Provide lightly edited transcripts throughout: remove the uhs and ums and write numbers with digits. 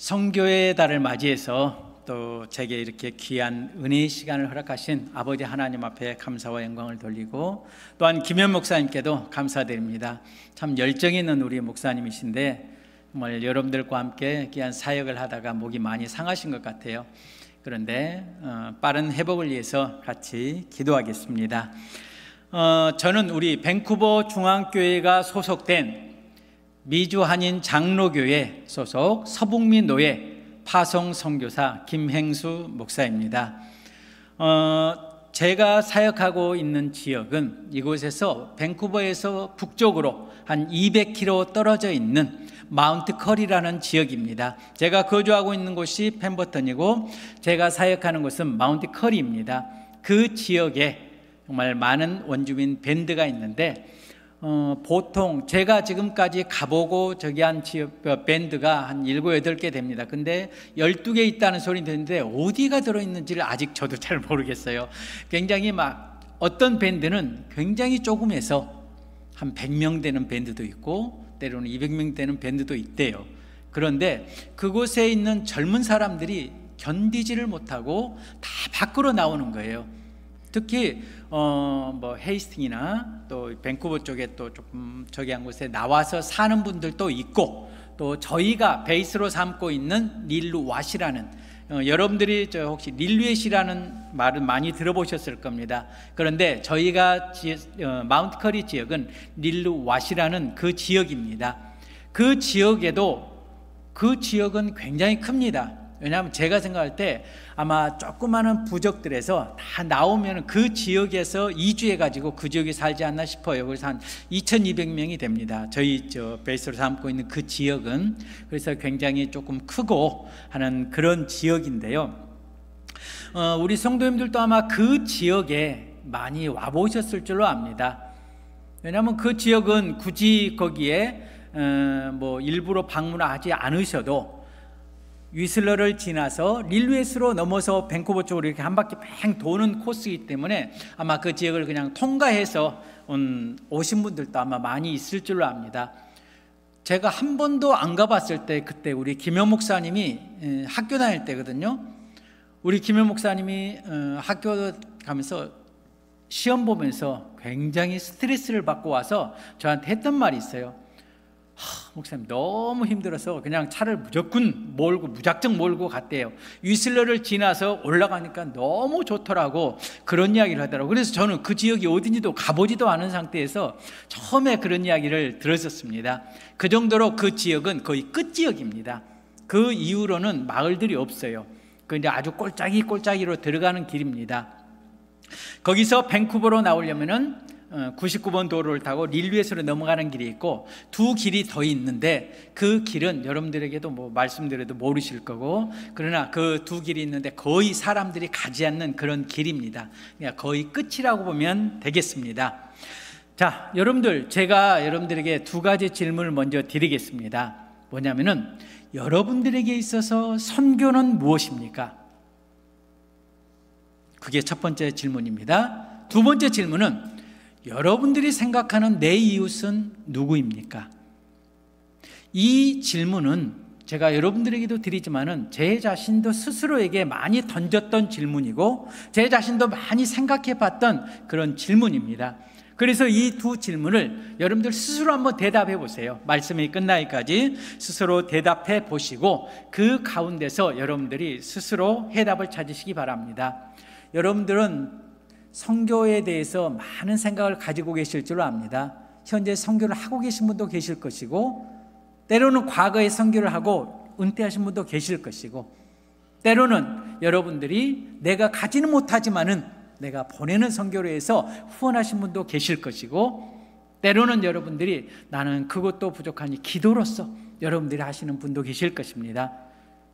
성교의 달을 맞이해서 또 제게 이렇게 귀한 은혜의 시간을 허락하신 아버지 하나님 앞에 감사와 영광을 돌리고, 또한 김현 목사님께도 감사드립니다. 참 열정 있는 우리 목사님이신데 정말 여러분들과 함께 귀한 사역을 하다가 목이 많이 상하신 것 같아요. 그런데 빠른 회복을 위해서 같이 기도하겠습니다. 저는 우리 밴쿠버 중앙교회가 소속된 미주 한인 장로교회 소속 서북미 노예 파송 선교사 김행수 목사입니다. 제가 사역하고 있는 지역은 이곳에서 밴쿠버에서 북쪽으로 한 200km 떨어져 있는 마운트 커리라는 지역입니다. 제가 거주하고 있는 곳이 펜버턴이고 제가 사역하는 곳은 마운트 커리입니다. 그 지역에 정말 많은 원주민 밴드가 있는데 보통 제가 지금까지 가보고 저기 한 지역 밴드가 한 7, 8개 됩니다. 근데 12개 있다는 소리 듣는데 어디가 들어있는지를 아직 저도 잘 모르겠어요. 굉장히 어떤 밴드는 굉장히 조금해서 한 100명 되는 밴드도 있고 때로는 200명 되는 밴드도 있대요. 그런데 그곳에 있는 젊은 사람들이 견디지를 못하고 다 밖으로 나오는 거예요. 특히 헤이스팅이나 또 밴쿠버 쪽에 또 조금 저기 한 곳에 나와서 사는 분들도 있고, 또 저희가 베이스로 삼고 있는 릴루왓이라는, 여러분들이 혹시 릴루엣이라는 말은 많이 들어보셨을 겁니다. 그런데 저희가 마운트 커리 지역은 릴루왓이라는 그 지역입니다. 그 지역은 굉장히 큽니다. 왜냐하면 제가 생각할 때 아마 조그마한 부족들에서 다 나오면 그 지역에서 이주해가지고 그 지역에 살지 않나 싶어요. 그래서 한 2200명이 됩니다. 저희 베이스로 삼고 있는 그 지역은. 그래서 굉장히 조금 크고 하는 그런 지역인데요. 우리 성도님들도 아마 그 지역에 많이 와보셨을 줄로 압니다. 왜냐하면 그 지역은 굳이 거기에 일부러 방문하지 않으셔도 위슬러를 지나서 릴루엣으로 넘어서 밴쿠버 쪽으로 이렇게 한 바퀴 뺑 도는 코스이기 때문에 아마 그 지역을 그냥 통과해서 오신 분들도 아마 많이 있을 줄로 압니다. 제가 한 번도 안 가봤을 때, 그때 우리 김현 목사님이 학교 다닐 때거든요. 우리 김현 목사님이 학교 가면서 시험 보면서 굉장히 스트레스를 받고 와서 저한테 했던 말이 있어요. 목사님 너무 힘들어서 그냥 차를 무작정 몰고 갔대요. 위슬러를 지나서 올라가니까 너무 좋더라고, 그런 이야기를 하더라고요. 그래서 저는 그 지역이 어딘지도 가보지도 않은 상태에서 처음에 그런 이야기를 들었었습니다. 그 정도로 그 지역은 거의 끝지역입니다. 그 이후로는 마을들이 없어요. 그 이제 아주 꼴짜기로 들어가는 길입니다. 거기서 밴쿠버로 나오려면은 99번 도로를 타고 릴루엣으로 넘어가는 길이 있고, 두 길이 더 있는데 그 길은 여러분들에게도 말씀드려도 모르실 거고, 그러나 그 두 길이 있는데 거의 사람들이 가지 않는 그런 길입니다. 그러니까 거의 끝이라고 보면 되겠습니다. 자, 여러분들, 제가 여러분들에게 두 가지 질문을 먼저 드리겠습니다. 뭐냐면은, 여러분들에게 있어서 선교는 무엇입니까? 그게 첫 번째 질문입니다. 두 번째 질문은, 여러분들이 생각하는 내 이웃은 누구입니까? 이 질문은 제가 여러분들에게도 드리지만은 제 자신도 스스로에게 많이 던졌던 질문이고, 제 자신도 많이 생각해 봤던 그런 질문입니다. 그래서 이 두 질문을 여러분들 스스로 한번 대답해 보세요. 말씀이 끝나기까지 스스로 대답해 보시고, 그 가운데서 여러분들이 스스로 해답을 찾으시기 바랍니다. 여러분들은 선교에 대해서 많은 생각을 가지고 계실 줄 압니다. 현재 선교를 하고 계신 분도 계실 것이고, 때로는 과거에 선교를 하고 은퇴하신 분도 계실 것이고, 때로는 여러분들이 내가 가지는 못하지만은 내가 보내는 선교로 해서 후원하신 분도 계실 것이고, 때로는 여러분들이 나는 그것도 부족하니 기도로서 여러분들이 하시는 분도 계실 것입니다.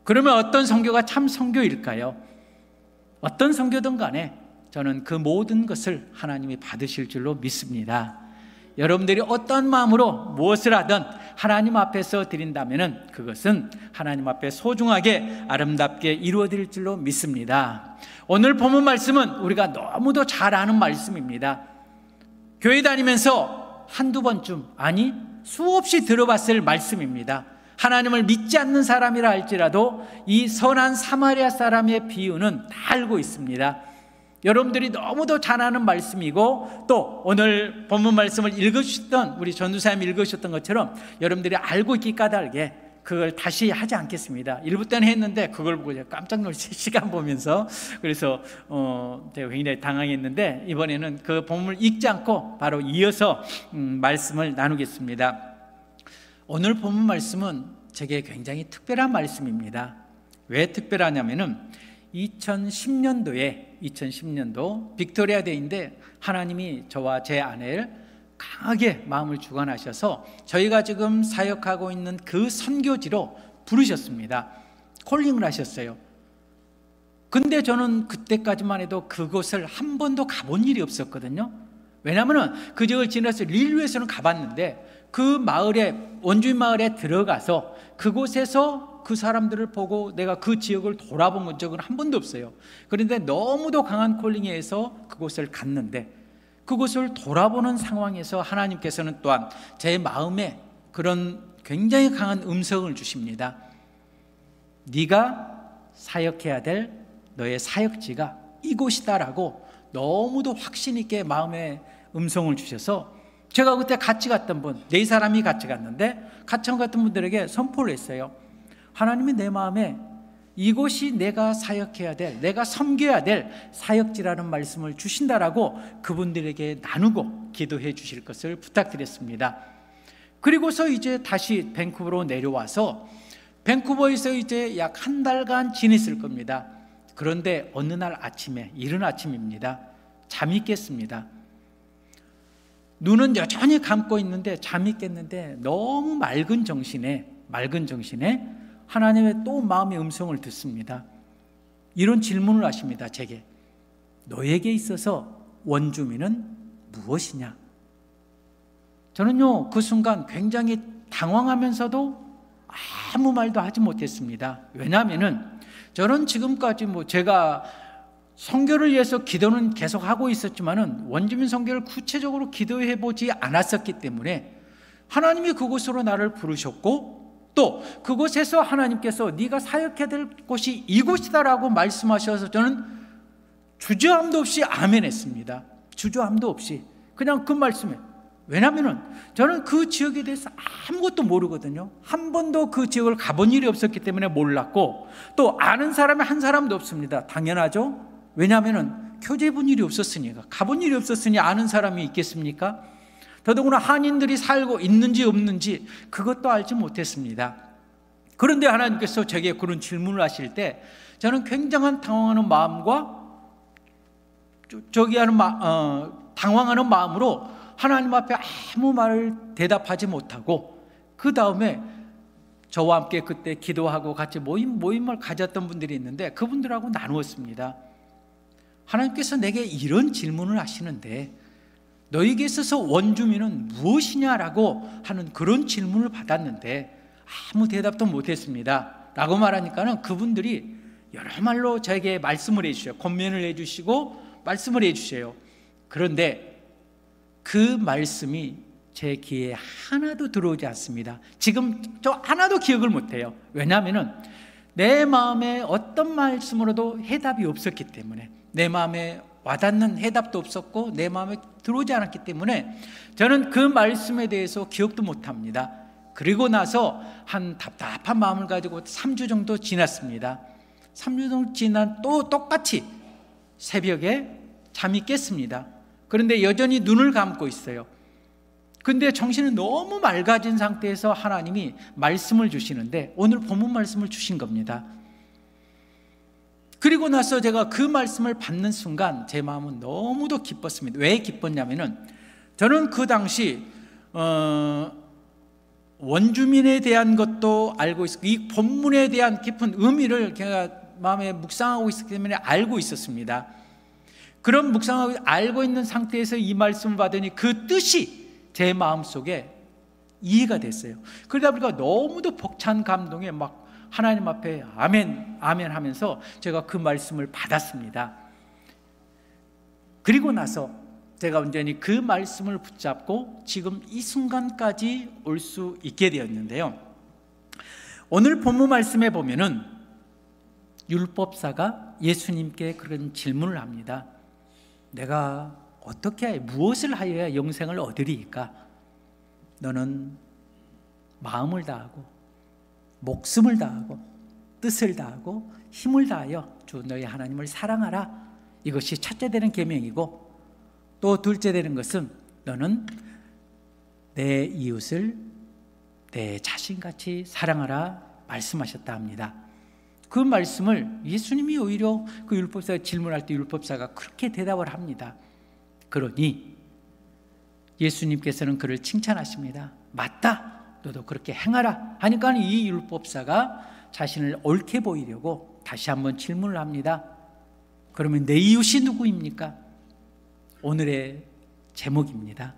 그러면 어떤 선교가 참 선교일까요? 어떤 선교든 간에 저는 그 모든 것을 하나님이 받으실 줄로 믿습니다. 여러분들이 어떤 마음으로 무엇을 하든 하나님 앞에서 드린다면 그것은 하나님 앞에 소중하게 아름답게 이루어질 줄로 믿습니다. 오늘 본문 말씀은 우리가 너무도 잘 아는 말씀입니다. 교회 다니면서 한두 번쯤, 아니 수없이 들어봤을 말씀입니다. 하나님을 믿지 않는 사람이라 할지라도 이 선한 사마리아 사람의 비유는 다 알고 있습니다. 여러분들이 너무도 잘 아는 말씀이고, 또 오늘 본문 말씀을 읽으셨던 우리 전도사님이 읽으셨던 것처럼 여러분들이 알고 있기 까닭에 그걸 다시 하지 않겠습니다. 일부 때는 했는데 그걸 보고 제가 깜짝 놀랐어요. 시간 보면서. 그래서 제가 굉장히 당황했는데, 이번에는 그 본문을 읽지 않고 바로 이어서 말씀을 나누겠습니다. 오늘 본문 말씀은 제게 굉장히 특별한 말씀입니다. 왜 특별하냐면은 2010년도 빅토리아 데이인데, 하나님이 저와 제 아내를 강하게 마음을 주관하셔서 저희가 지금 사역하고 있는 그 선교지로 부르셨습니다. 콜링을 하셨어요. 근데 저는 그때까지만 해도 그곳을 한 번도 가본 일이 없었거든요. 왜냐하면 그 지역을 지나서 릴루에서는 가봤는데, 그 마을에, 원주민 마을에 들어가서 그곳에서 그 사람들을 보고 내가 그 지역을 돌아본 적은 한 번도 없어요. 그런데 너무도 강한 콜링에 의해서 그곳을 갔는데, 그곳을 돌아보는 상황에서 하나님께서는 또한 제 마음에 그런 굉장히 강한 음성을 주십니다. 네가 사역해야 될 너의 사역지가 이곳이다라고 너무도 확신 있게 마음에 음성을 주셔서, 제가 그때 같이 갔던 분, 4사람이 같이 갔는데 같이 갔던 분들에게 선포를 했어요. 하나님이 내 마음에 이곳이 내가 사역해야 될, 내가 섬겨야 될 사역지라는 말씀을 주신다라고 그분들에게 나누고 기도해 주실 것을 부탁드렸습니다. 그리고서 이제 다시 밴쿠버로 내려와서 밴쿠버에서 이제 약 1달간 지냈을 겁니다. 그런데 어느 날 아침에, 이른 아침입니다. 잠이 깼습니다. 눈은 여전히 감고 있는데 잠이 깼는데, 너무 맑은 정신에 하나님의 또 마음의 음성을 듣습니다. 이런 질문을 하십니다. 제게. 너에게 있어서 원주민은 무엇이냐? 저는요, 그 순간 굉장히 당황하면서도 아무 말도 하지 못했습니다. 왜냐하면은 저는 지금까지 제가 선교를 위해서 기도는 계속 하고 있었지만은 원주민 선교를 구체적으로 기도해 보지 않았었기 때문에, 하나님이 그곳으로 나를 부르셨고, 또 그곳에서 하나님께서 네가 사역해야 될 곳이 이곳이다라고 말씀하셔서 저는 주저함도 없이 아멘했습니다. 주저함도 없이 그냥 그 말씀에. 왜냐하면 저는 그 지역에 대해서 아무것도 모르거든요. 한 번도 그 지역을 가본 일이 없었기 때문에 몰랐고, 또 아는 사람이 한 사람도 없습니다. 당연하죠. 왜냐하면 교제 본 일이 없었으니까. 가본 일이 없었으니 아는 사람이 있겠습니까? 더더구나 한인들이 살고 있는지 없는지 그것도 알지 못했습니다. 그런데 하나님께서 제게 그런 질문을 하실 때 저는 굉장한 당황하는 마음과 당황하는 마음으로 하나님 앞에 아무 말을 대답하지 못하고, 그 다음에 저와 함께 그때 기도하고 같이 모임을 가졌던 분들이 있는데 그분들하고 나누었습니다. 하나님께서 내게 이런 질문을 하시는데 너에게 있어서 원주민은 무엇이냐라고 하는 그런 질문을 받았는데 아무 대답도 못했습니다 라고 말하니까는 그분들이 여러 말로 저에게 말씀을 해주셔요. 권면을 해주시고 말씀을 해주셔요. 그런데 그 말씀이 제 귀에 하나도 들어오지 않습니다. 지금 저 하나도 기억을 못해요. 왜냐하면 내 마음에 어떤 말씀으로도 해답이 없었기 때문에, 내 마음에 와닿는 해답도 없었고 내 마음에 들어오지 않았기 때문에 저는 그 말씀에 대해서 기억도 못합니다. 그리고 나서 한 답답한 마음을 가지고 3주 정도 지났습니다. 3주 정도 지난 또 똑같이 새벽에 잠이 깼습니다. 그런데 여전히 눈을 감고 있어요. 근데 정신은 너무 맑아진 상태에서 하나님이 말씀을 주시는데 오늘 본문 말씀을 주신 겁니다. 그리고 나서 제가 그 말씀을 받는 순간 제 마음은 너무도 기뻤습니다. 왜 기뻤냐면은 저는 그 당시 원주민에 대한 것도 알고 있었고 이 본문에 대한 깊은 의미를 제가 마음에 묵상하고 있었기 때문에 알고 있었습니다. 그런 묵상하고 알고 있는 상태에서 이 말씀을 받으니 그 뜻이 제 마음속에 이해가 됐어요. 그러다 보니까 너무도 벅찬 감동에 막 하나님 앞에 아멘 아멘 하면서 제가 그 말씀을 받았습니다. 그리고 나서 제가 온전히 그 말씀을 붙잡고 지금 이 순간까지 올 수 있게 되었는데요. 오늘 본문 말씀에 보면은 율법사가 예수님께 그런 질문을 합니다. 내가 어떻게 무엇을 하여야 영생을 얻으리이까? 너는 마음을 다하고 목숨을 다하고 뜻을 다하고 힘을 다하여 주 너희 하나님을 사랑하라. 이것이 첫째 되는 계명이고, 또 둘째 되는 것은 너는 내 이웃을 내 자신같이 사랑하라 말씀하셨다 합니다. 그 말씀을 예수님이 오히려 그 율법사가 질문할 때 율법사가 그렇게 대답을 합니다. 그러니 예수님께서는 그를 칭찬하십니다. 맞다, 너도 그렇게 행하라 하니까 이 율법사가 자신을 옳게 보이려고 다시 한번 질문을 합니다. 그러면 내 이웃이 누구입니까? 오늘의 제목입니다.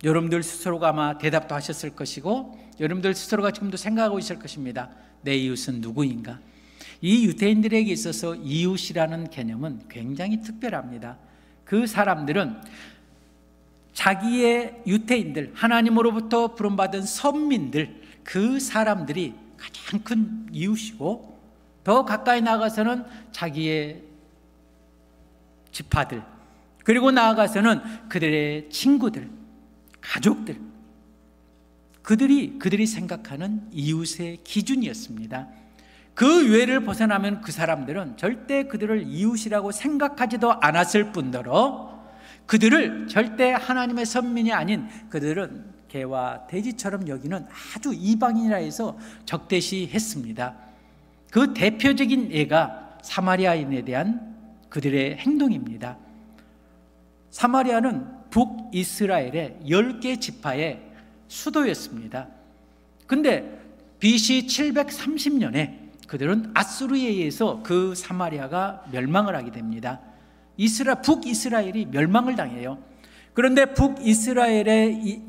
여러분들 스스로가 아마 대답도 하셨을 것이고, 여러분들 스스로가 지금도 생각하고 있을 것입니다. 내 이웃은 누구인가? 이 유대인들에게 있어서 이웃이라는 개념은 굉장히 특별합니다. 그 사람들은 자기의 유대인들, 하나님으로부터 부름받은 선민들, 그 사람들이 가장 큰 이웃이고, 더 가까이 나아가서는 자기의 지파들, 그리고 나아가서는 그들의 친구들, 가족들, 그들이 생각하는 이웃의 기준이었습니다. 그 외를 벗어나면 그 사람들은 절대 그들을 이웃이라고 생각하지도 않았을 뿐더러 그들을 절대 하나님의 선민이 아닌, 그들은 개와 돼지처럼 여기는 아주 이방인이라 해서 적대시했습니다. 그 대표적인 예가 사마리아인에 대한 그들의 행동입니다. 사마리아는 북이스라엘의 10개 지파의 수도였습니다. 근데 BC 730년에 그들은 아수르에 의해서 그 사마리아가 멸망을 하게 됩니다. 북이스라엘이 멸망을 당해요. 그런데 북이스라엘의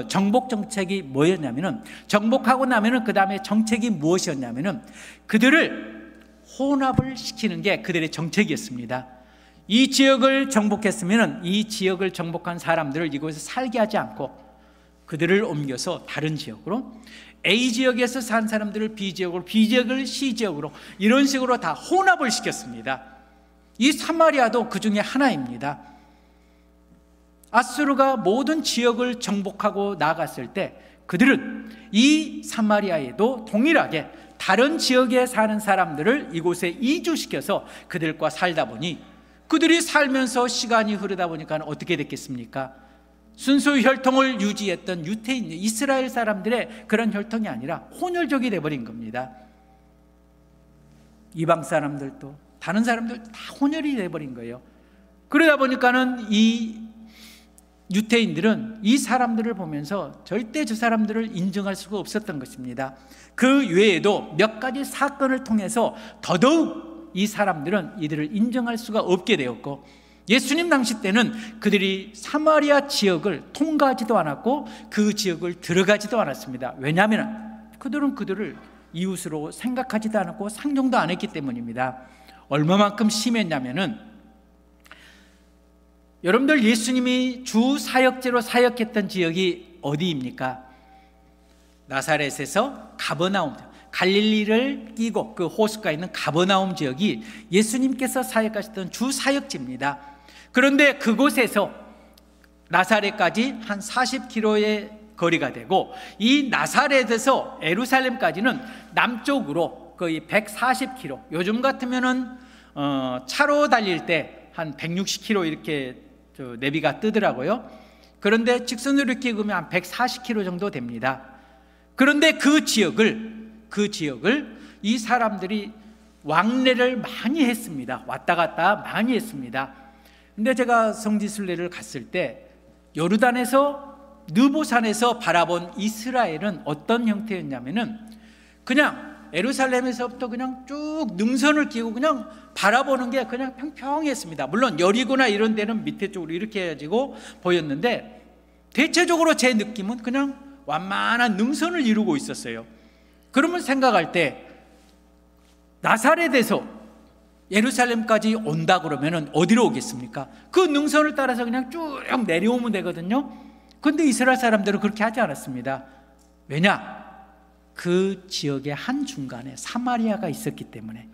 정복 정책이 뭐였냐면은, 정복하고 나면은 그 다음에 정책이 무엇이었냐면은 그들을 혼합을 시키는 게 그들의 정책이었습니다. 이 지역을 정복했으면은 이 지역을 정복한 사람들을 이곳에 살게 하지 않고 그들을 옮겨서 다른 지역으로, A 지역에서 산 사람들을 B 지역으로, B 지역을 C 지역으로, 이런 식으로 다 혼합을 시켰습니다. 이 사마리아도 그 중에 하나입니다. 아수르가 모든 지역을 정복하고 나갔을 때 그들은 이 사마리아에도 동일하게 다른 지역에 사는 사람들을 이곳에 이주시켜서 그들과 살다 보니, 그들이 살면서 시간이 흐르다 보니까 어떻게 됐겠습니까? 순수 혈통을 유지했던 유대인, 이스라엘 사람들의 그런 혈통이 아니라 혼혈족이 되어버린 겁니다. 이방 사람들도 다른 사람들 다 혼혈이 되어버린 거예요. 그러다 보니까는 이 유대인들은 이 사람들을 보면서 절대 저 사람들을 인정할 수가 없었던 것입니다. 그 외에도 몇 가지 사건을 통해서 더더욱 이 사람들은 이들을 인정할 수가 없게 되었고, 예수님 당시 때는 그들이 사마리아 지역을 통과하지도 않았고 그 지역을 들어가지도 않았습니다. 왜냐하면 그들은 그들을 이웃으로 생각하지도 않았고 상종도 안 했기 때문입니다. 얼마만큼 심했냐면은, 여러분들 예수님이 주 사역제로 사역했던 지역이 어디입니까? 나사렛에서 가버나움, 갈릴리를 끼고 그 호수가 있는 가버나움 지역이 예수님께서 사역하셨던 주 사역지입니다. 그런데 그곳에서 나사렛까지 한 40km의 거리가 되고, 이 나사렛에서 예루살렘까지는 남쪽으로 거의 140km, 요즘 같으면은 차로 달릴 때 한 160km 이렇게 내비가 뜨더라고요. 그런데 직선으로 이렇게 그으면 한 140km 정도 됩니다. 그런데 그 지역을 이 사람들이 왕래를 많이 했습니다. 왔다 갔다 많이 했습니다. 근데 제가 성지순례를 갔을 때 요르단에서 느보산에서 바라본 이스라엘은 어떤 형태였냐면은, 그냥 예루살렘에서부터 그냥 쭉 능선을 끼고 그냥 바라보는 게 그냥 평평했습니다. 물론 여리고나 이런 데는 밑에 쪽으로 이렇게 해가지고 보였는데, 대체적으로 제 느낌은 그냥 완만한 능선을 이루고 있었어요. 그러면 생각할 때 나사렛에서 예루살렘까지 온다 그러면 어디로 오겠습니까? 그 능선을 따라서 그냥 쭉 내려오면 되거든요. 그런데 이스라엘 사람들은 그렇게 하지 않았습니다. 왜냐? 그 지역의 한중간에 사마리아가 있었기 때문에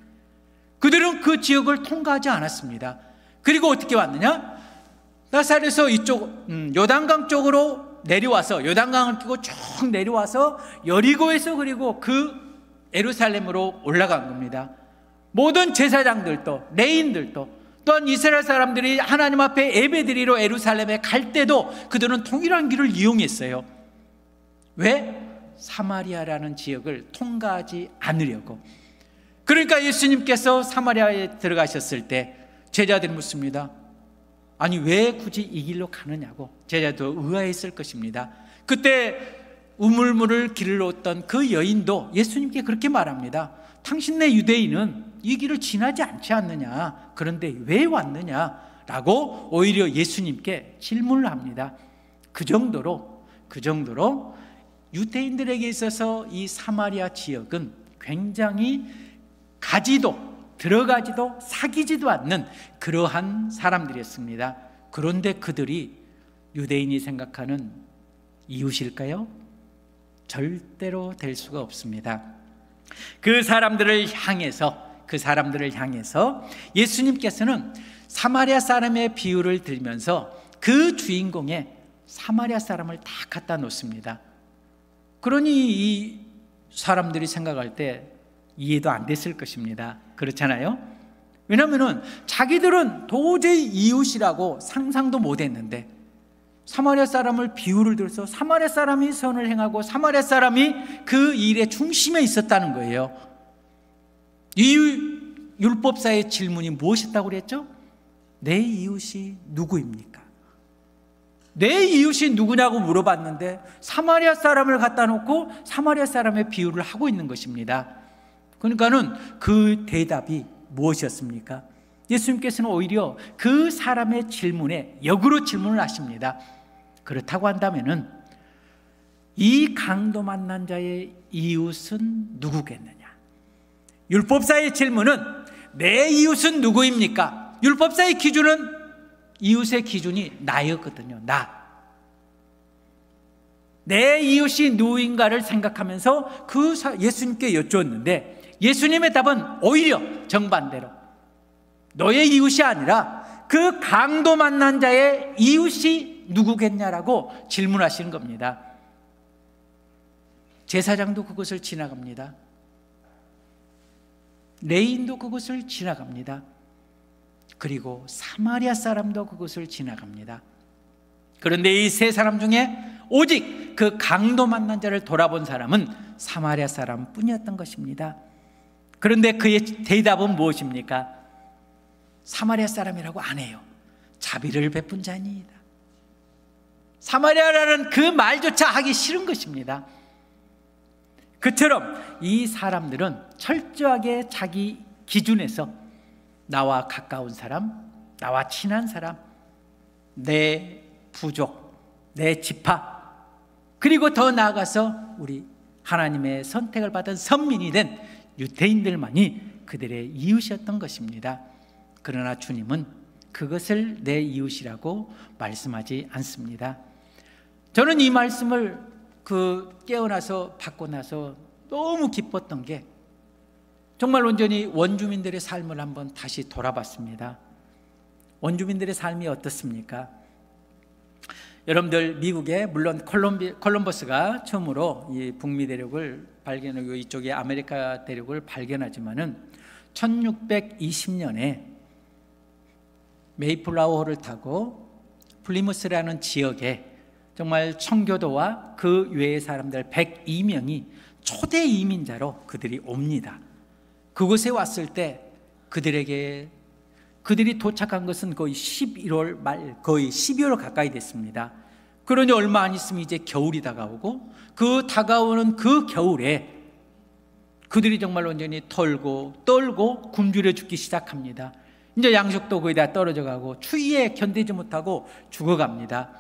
그들은 그 지역을 통과하지 않았습니다. 그리고 어떻게 왔느냐? 나사렛에서 이쪽 요단강 쪽으로 내려와서 요단강을 끼고 쭉 내려와서 여리고에서 그리고 그 예루살렘으로 올라간 겁니다. 모든 제사장들도 레인들도 또한 이스라엘 사람들이 하나님 앞에 예배드리러 예루살렘에 갈 때도 그들은 동일한 길을 이용했어요. 왜? 사마리아라는 지역을 통과하지 않으려고. 그러니까 예수님께서 사마리아에 들어가셨을 때 제자들이 묻습니다. 아니 왜 굳이 이 길로 가느냐고. 제자도 의아했을 것입니다. 그때 우물물을 길을 얻던 그 여인도 예수님께 그렇게 말합니다. 당신네 유대인은 이 길을 지나지 않지 않느냐, 그런데 왜 왔느냐 라고 오히려 예수님께 질문을 합니다. 그 정도로 유대인들에게 있어서 이 사마리아 지역은 굉장히 가지도 들어가지도 사귀지도 않는 그러한 사람들이었습니다. 그런데 그들이 유대인이 생각하는 이웃일까요? 절대로 될 수가 없습니다. 그 사람들을 향해서 예수님께서는 사마리아 사람의 비유를 들면서 그 주인공에 사마리아 사람을 다 갖다 놓습니다. 그러니 이 사람들이 생각할 때 이해도 안 됐을 것입니다. 그렇잖아요? 왜냐하면 자기들은 도저히 이웃이라고 상상도 못했는데 사마리아 사람을 비유를 들어서 사마리아 사람이 선을 행하고 사마리아 사람이 그 일의 중심에 있었다는 거예요. 이 율법사의 질문이 무엇이었다고 그랬죠? 내 이웃이 누구입니까? 내 이웃이 누구냐고 물어봤는데 사마리아 사람을 갖다 놓고 사마리아 사람의 비유를 하고 있는 것입니다. 그러니까는 그 대답이 무엇이었습니까? 예수님께서는 오히려 그 사람의 질문에 역으로 질문을 하십니다. 그렇다고 한다면은 이 강도 만난 자의 이웃은 누구겠느냐? 율법사의 질문은 내 이웃은 누구입니까? 율법사의 기준은 이웃의 기준이 나였거든요. 내 이웃이 누구인가를 생각하면서 그 예수님께 여쭈었는데 예수님의 답은 오히려 정반대로 너의 이웃이 아니라 그 강도 만난 자의 이웃이 누구겠냐라고 질문하시는 겁니다. 제사장도 그것을 지나갑니다. 레인도 그것을 지나갑니다. 그리고 사마리아 사람도 그것을 지나갑니다. 그런데 이 세 사람 중에 오직 그 강도 만난 자를 돌아본 사람은 사마리아 사람뿐이었던 것입니다. 그런데 그의 대답은 무엇입니까? 사마리아 사람이라고 안 해요. 자비를 베푼 자니이다. 사마리아라는 그 말조차 하기 싫은 것입니다. 그처럼 이 사람들은 철저하게 자기 기준에서 나와 가까운 사람, 나와 친한 사람, 내 부족, 내 지파, 그리고 더 나아가서 우리 하나님의 선택을 받은 선민이 된 유대인들만이 그들의 이웃이었던 것입니다. 그러나 주님은 그것을 내 이웃이라고 말씀하지 않습니다. 저는 이 말씀을 깨어나서 받고 나서 너무 기뻤던 게 정말 온전히 원주민들의 삶을 한번 다시 돌아봤습니다. 원주민들의 삶이 어떻습니까? 여러분들 미국에 물론 콜럼버스가 처음으로 이 북미 대륙을 발견하고 이쪽에 아메리카 대륙을 발견하지만은 1620년에 메이플라워호를 타고 플리무스라는 지역에 정말 청교도와 그 외의 사람들 102명이 초대 이민자로 그들이 옵니다. 그곳에 왔을 때 그들이 도착한 것은 거의 11월 말, 거의 12월 가까이 됐습니다. 그러니 얼마 안 있으면 이제 겨울이 다가오고 그 다가오는 그 겨울에 그들이 정말 완전히 털고 떨고 굶주려 죽기 시작합니다. 이제 양식도 거의 다 떨어져 가고 추위에 견디지 못하고 죽어갑니다.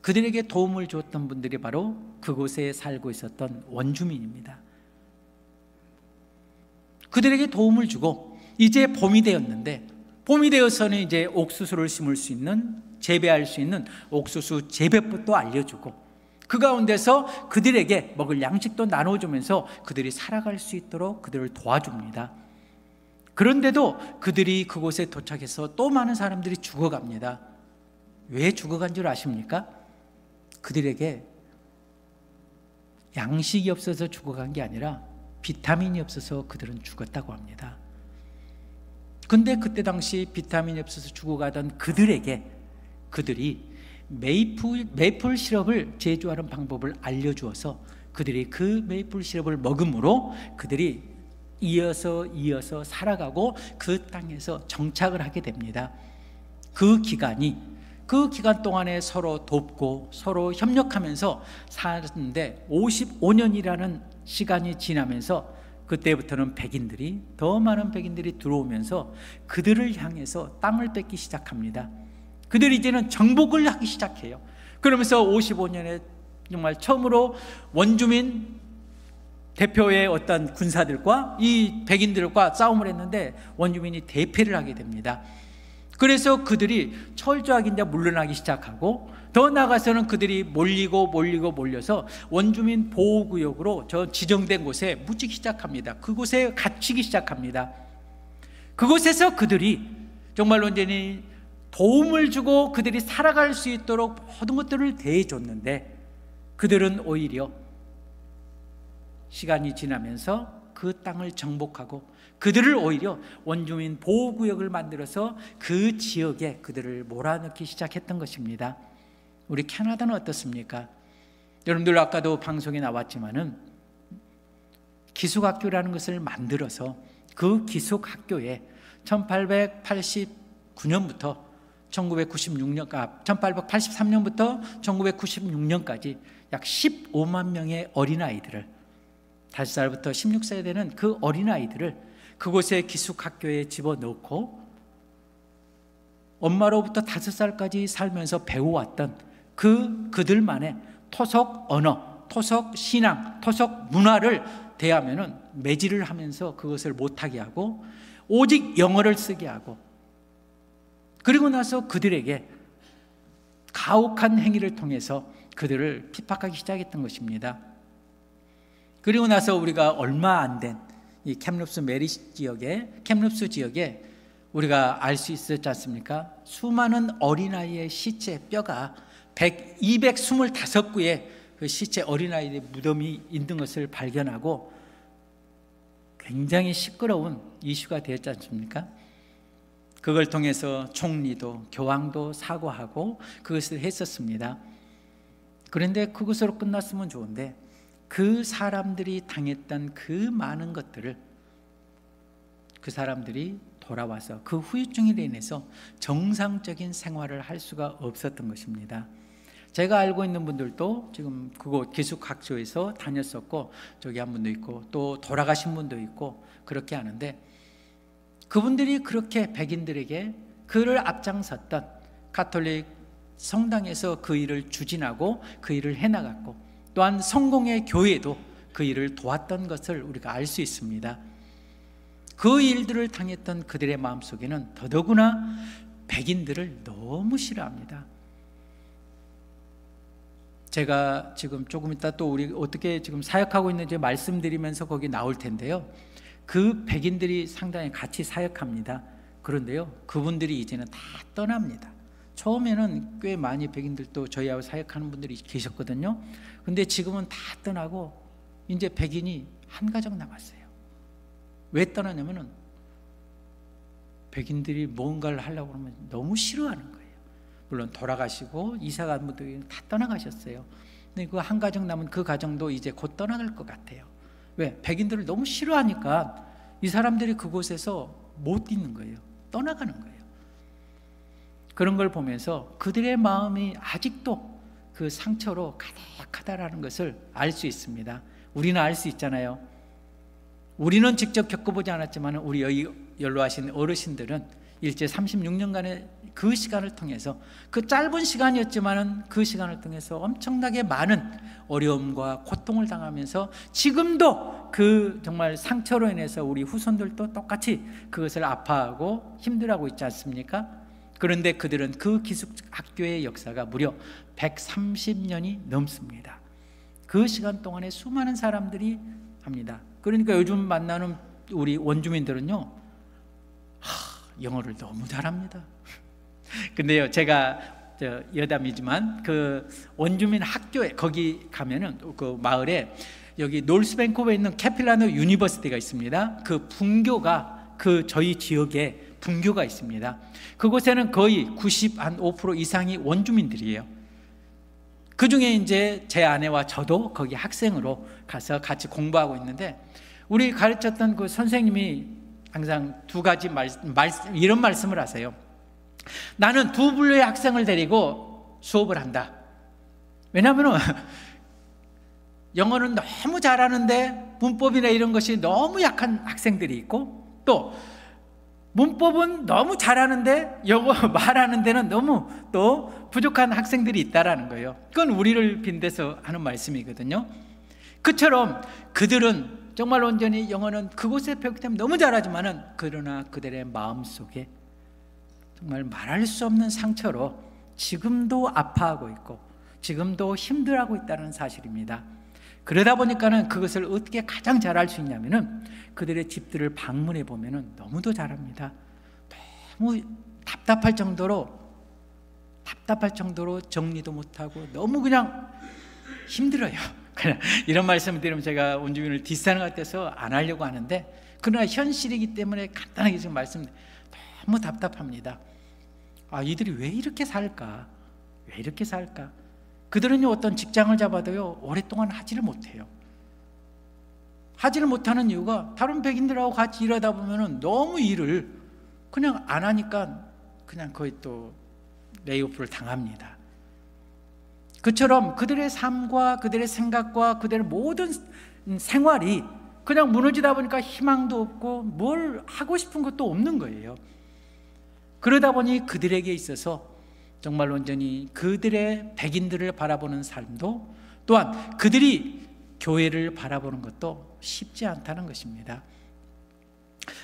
그들에게 도움을 줬던 분들이 바로 그곳에 살고 있었던 원주민입니다. 그들에게 도움을 주고 이제 봄이 되었는데 봄이 되어서는 이제 옥수수를 심을 수 있는 재배할 수 있는 옥수수 재배법도 알려주고 그 가운데서 그들에게 먹을 양식도 나눠주면서 그들이 살아갈 수 있도록 그들을 도와줍니다. 그런데도 그들이 그곳에 도착해서 또 많은 사람들이 죽어갑니다. 왜 죽어간 줄 아십니까? 그들에게 양식이 없어서 죽어간 게 아니라 비타민이 없어서 그들은 죽었다고 합니다. 근데 그때 당시 비타민이 없어서 죽어가던 그들에게 그들이 메이플 시럽을 제조하는 방법을 알려주어서 그들이 그 메이플 시럽을 먹음으로 그들이 이어서 살아가고 그 땅에서 정착을 하게 됩니다. 그 기간 동안에 서로 돕고 서로 협력하면서 살았는데 55년이라는 시간이 지나면서 그때부터는 더 많은 백인들이 들어오면서 그들을 향해서 땅을 뺏기 시작합니다. 그들이 이제는 정복을 하기 시작해요. 그러면서 55년에 정말 처음으로 원주민 대표의 어떤 군사들과 이 백인들과 싸움을 했는데 원주민이 대패를 하게 됩니다. 그래서 그들이 철저하게 이제 물러나기 시작하고 더 나아가서는 그들이 몰려서 원주민 보호구역으로 저 지정된 곳에 묻히기 시작합니다. 그곳에 갇히기 시작합니다. 그곳에서 그들이 정말 완전히 도움을 주고 그들이 살아갈 수 있도록 모든 것들을 대해줬는데 그들은 오히려 시간이 지나면서 그 땅을 정복하고 그들을 오히려 원주민 보호구역을 만들어서 그 지역에 그들을 몰아넣기 시작했던 것입니다. 우리 캐나다는 어떻습니까? 여러분들 아까도 방송에 나왔지만은 기숙학교라는 것을 만들어서 그 기숙학교에 1883년부터 1996년까지 약 15만 명의 어린아이들을 5살부터 16세 되는 그 어린아이들을 그곳에 기숙학교에 집어넣고 엄마로부터 5살까지 살면서 배워왔던 그들만의 토속 언어, 토속 신앙, 토속 문화를 대하면은 매질을 하면서 그것을 못하게 하고 오직 영어를 쓰게 하고 그리고 나서 그들에게 가혹한 행위를 통해서 그들을 핍박하기 시작했던 것입니다. 그리고 나서 우리가 얼마 안 된 이 캡롭스 지역에 우리가 알 수 있었지 않습니까? 수많은 어린아이의 시체 뼈가 225구의 그 시체 어린아이의 무덤이 있는 것을 발견하고 굉장히 시끄러운 이슈가 되었지 않습니까? 그걸 통해서 총리도 교황도 사과하고 그것을 했었습니다. 그런데 그것으로 끝났으면 좋은데 그 사람들이 당했던 그 많은 것들을 그 사람들이 돌아와서 그 후유증에 인해서 정상적인 생활을 할 수가 없었던 것입니다. 제가 알고 있는 분들도 지금 그곳 기숙학교에서 다녔었고 저기 한 분도 있고 또 돌아가신 분도 있고 그렇게 하는데 그분들이 그렇게 백인들에게 그를 앞장섰던 가톨릭 성당에서 그 일을 추진하고 그 일을 해나갔고 또한 성공의 교회도 그 일을 도왔던 것을 우리가 알 수 있습니다. 그 일들을 당했던 그들의 마음속에는 더더구나 백인들을 너무 싫어합니다. 제가 지금 조금 이따 또 우리 어떻게 지금 사역하고 있는지 말씀드리면서 거기 나올 텐데요. 그 백인들이 상당히 같이 사역합니다. 그런데요, 그분들이 이제는 다 떠납니다. 처음에는 꽤 많이 백인들도 저희하고 사역하는 분들이 계셨거든요. 근데 지금은 다 떠나고 이제 백인이 한 가정 남았어요. 왜 떠나냐면은 백인들이 뭔가를 하려고 하면 너무 싫어하는 거예요. 물론 돌아가시고 이사간 분들이 다 떠나가셨어요. 근데 그 한 가정 남은 그 가정도 이제 곧 떠나갈 것 같아요. 왜? 백인들을 너무 싫어하니까 이 사람들이 그곳에서 못 있는 거예요. 떠나가는 거예요. 그런 걸 보면서 그들의 마음이 아직도 그 상처로 가득하다라는 것을 알 수 있습니다. 우리는 알 수 있잖아요. 우리는 직접 겪어보지 않았지만 우리 여기 연로하신 어르신들은 일제 36년간의 그 시간을 통해서 그 짧은 시간이었지만 그 시간을 통해서 엄청나게 많은 어려움과 고통을 당하면서 지금도 그 정말 상처로 인해서 우리 후손들도 똑같이 그것을 아파하고 힘들어하고 있지 않습니까? 그런데 그들은 그 기숙학교의 역사가 무려 130년이 넘습니다. 그 시간 동안에 수많은 사람들이 합니다. 그러니까 요즘 만나는 우리 원주민들은요, 영어를 너무 잘합니다. 근데요, 제가 여담이지만 그 원주민 학교에 거기 가면은 그 마을에 여기 노스 밴쿠버에 있는 캐필라노 유니버시티가 있습니다. 그 분교가 그 저희 지역에 분교가 있습니다. 그곳에는 거의 95% 이상이 원주민들이에요. 그 중에 이제 제 아내와 저도 거기 학생으로 가서 같이 공부하고 있는데, 우리 가르쳤던 그 선생님이 항상 두 가지 이런 말씀을 하세요. 나는 두 분류의 학생을 데리고 수업을 한다. 왜냐하면 영어는 너무 잘하는데 문법이나 이런 것이 너무 약한 학생들이 있고, 또 문법은 너무 잘하는데 영어 말하는 데는 너무 또 부족한 학생들이 있다라는 거예요. 그건 우리를 빈대서 하는 말씀이거든요. 그처럼 그들은 정말 온전히 영어는 그곳에 배웠기 때문에 너무 잘하지만은, 그러나 그들의 마음속에 정말 말할 수 없는 상처로 지금도 아파하고 있고 지금도 힘들어하고 있다는 사실입니다. 그러다 보니까는 그것을 어떻게 가장 잘할 수 있냐면은 그들의 집들을 방문해 보면은 너무도 잘합니다. 너무 답답할 정도로 정리도 못하고 너무 그냥 힘들어요. 그냥 이런 말씀을 드리면 제가 원주민을 디스하는 것 같아서 안 하려고 하는데, 그러나 현실이기 때문에 간단하게 지금 말씀드려요. 너무 답답합니다. 이들이 왜 이렇게 살까? 왜 이렇게 살까? 그들은요, 어떤 직장을 잡아도요, 오랫동안 하지를 못해요. 하지를 못하는 이유가 다른 백인들하고 같이 일하다 보면은 너무 일을 그냥 안 하니까 그냥 거의 또 레이오프를 당합니다. 그처럼 그들의 삶과 그들의 생각과 그들의 모든 생활이 그냥 무너지다 보니까 희망도 없고 뭘 하고 싶은 것도 없는 거예요. 그러다 보니 그들에게 있어서 정말 온전히 그들의 백인들을 바라보는 삶도, 또한 그들이 교회를 바라보는 것도 쉽지 않다는 것입니다.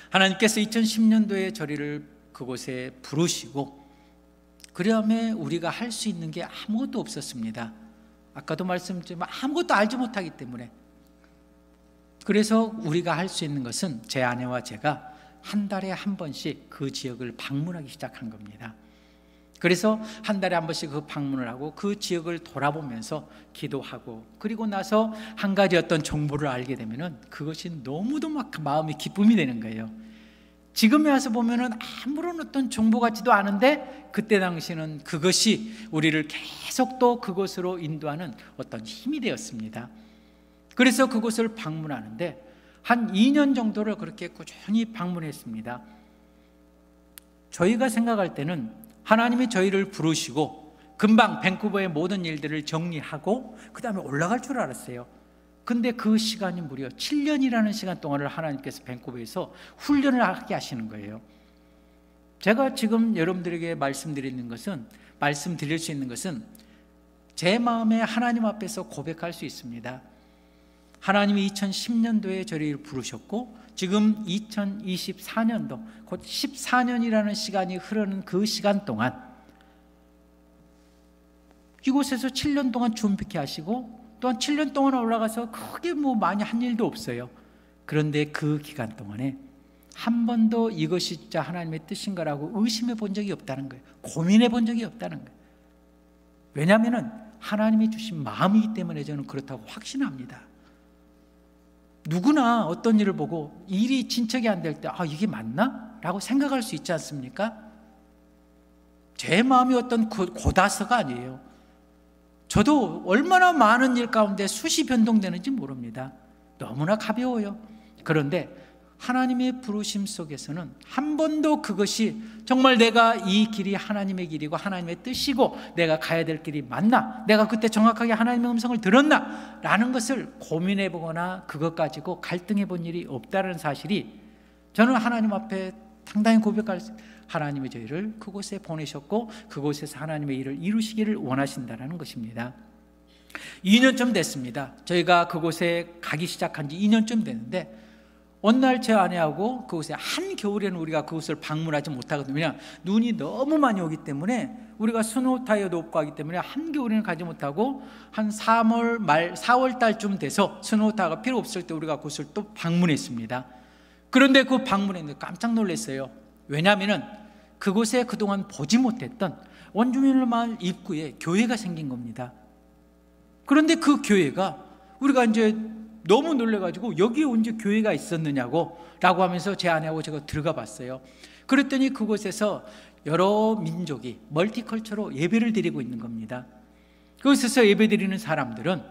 하나님께서 2010년도에 저희를 그곳에 부르시고, 그 다음에 우리가 할 수 있는 게 아무것도 없었습니다. 아까도 말씀드렸지만 아무것도 알지 못하기 때문에. 그래서 우리가 할 수 있는 것은 제 아내와 제가 한 달에 한 번씩 그 지역을 방문하기 시작한 겁니다. 그래서 한 달에 한 번씩 그 방문을 하고 그 지역을 돌아보면서 기도하고, 그리고 나서 한 가지 어떤 정보를 알게 되면은 그것이 너무도 막 마음이 기쁨이 되는 거예요. 지금에 와서 보면은 아무런 어떤 정보 같지도 않은데, 그때 당시는 그것이 우리를 계속 또 그곳으로 인도하는 어떤 힘이 되었습니다. 그래서 그곳을 방문하는데 한 2년 정도를 그렇게 꾸준히 방문했습니다. 저희가 생각할 때는 하나님이 저희를 부르시고 금방 밴쿠버의 모든 일들을 정리하고 그 다음에 올라갈 줄 알았어요. 근데 그 시간이 무려 7년이라는 시간 동안을 하나님께서 밴쿠버에서 훈련을 하게 하시는 거예요. 제가 지금 여러분들에게 말씀드릴 수 있는 것은 제 마음에 하나님 앞에서 고백할 수 있습니다. 하나님이 2010년도에 저를 부르셨고, 지금 2024년도 곧 14년이라는 시간이 흐르는 그 시간 동안 이곳에서 7년 동안 준비케 하시고, 또한 7년 동안 올라가서 크게 많이 한 일도 없어요. 그런데 그 기간 동안에 한 번도 이것이 진짜 하나님의 뜻인가라고 의심해 본 적이 없다는 거예요. 고민해 본 적이 없다는 거예요. 왜냐하면 하나님이 주신 마음이기 때문에 저는 그렇다고 확신합니다. 누구나 어떤 일을 보고 일이 진척이 안 될 때 이게 맞나? 라고 생각할 수 있지 않습니까? 제 마음이 어떤 고다서가 아니에요. 저도 얼마나 많은 일 가운데 숱이 변동되는지 모릅니다. 너무나 가벼워요. 그런데 하나님의 부르심 속에서는 한 번도 그것이 정말 내가 이 길이 하나님의 길이고 하나님의 뜻이고 내가 가야 될 길이 맞나? 내가 그때 정확하게 하나님의 음성을 들었나? 라는 것을 고민해 보거나 그것 가지고 갈등해 본 일이 없다는 사실이, 저는 하나님 앞에 상당히 고백할 수, 하나님이 저희를 그곳에 보내셨고 그곳에서 하나님의 일을 이루시기를 원하신다는 것입니다. 2년쯤 됐습니다. 저희가 그곳에 가기 시작한 지 2년쯤 됐는데 어느 날 제 아내하고 그곳에, 한겨울에는 우리가 그곳을 방문하지 못하거든요. 왜냐하면 눈이 너무 많이 오기 때문에, 우리가 스노우 타이어도 없고 하기 때문에 한겨울에는 가지 못하고, 한 3월 말 4월 달쯤 돼서 스노우 타이어가 필요 없을 때 우리가 그곳을 또 방문했습니다. 그런데 그 방문했는데 깜짝 놀랐어요. 왜냐하면 그곳에 그동안 보지 못했던 원주민 마을 입구에 교회가 생긴 겁니다. 그런데 그 교회가, 우리가 이제 너무 놀래가지고 여기에 언제 교회가 있었느냐고 라고 하면서 제 아내하고 제가 들어가 봤어요. 그랬더니 그곳에서 여러 민족이 멀티컬처로 예배를 드리고 있는 겁니다. 그곳에서 예배 드리는 사람들은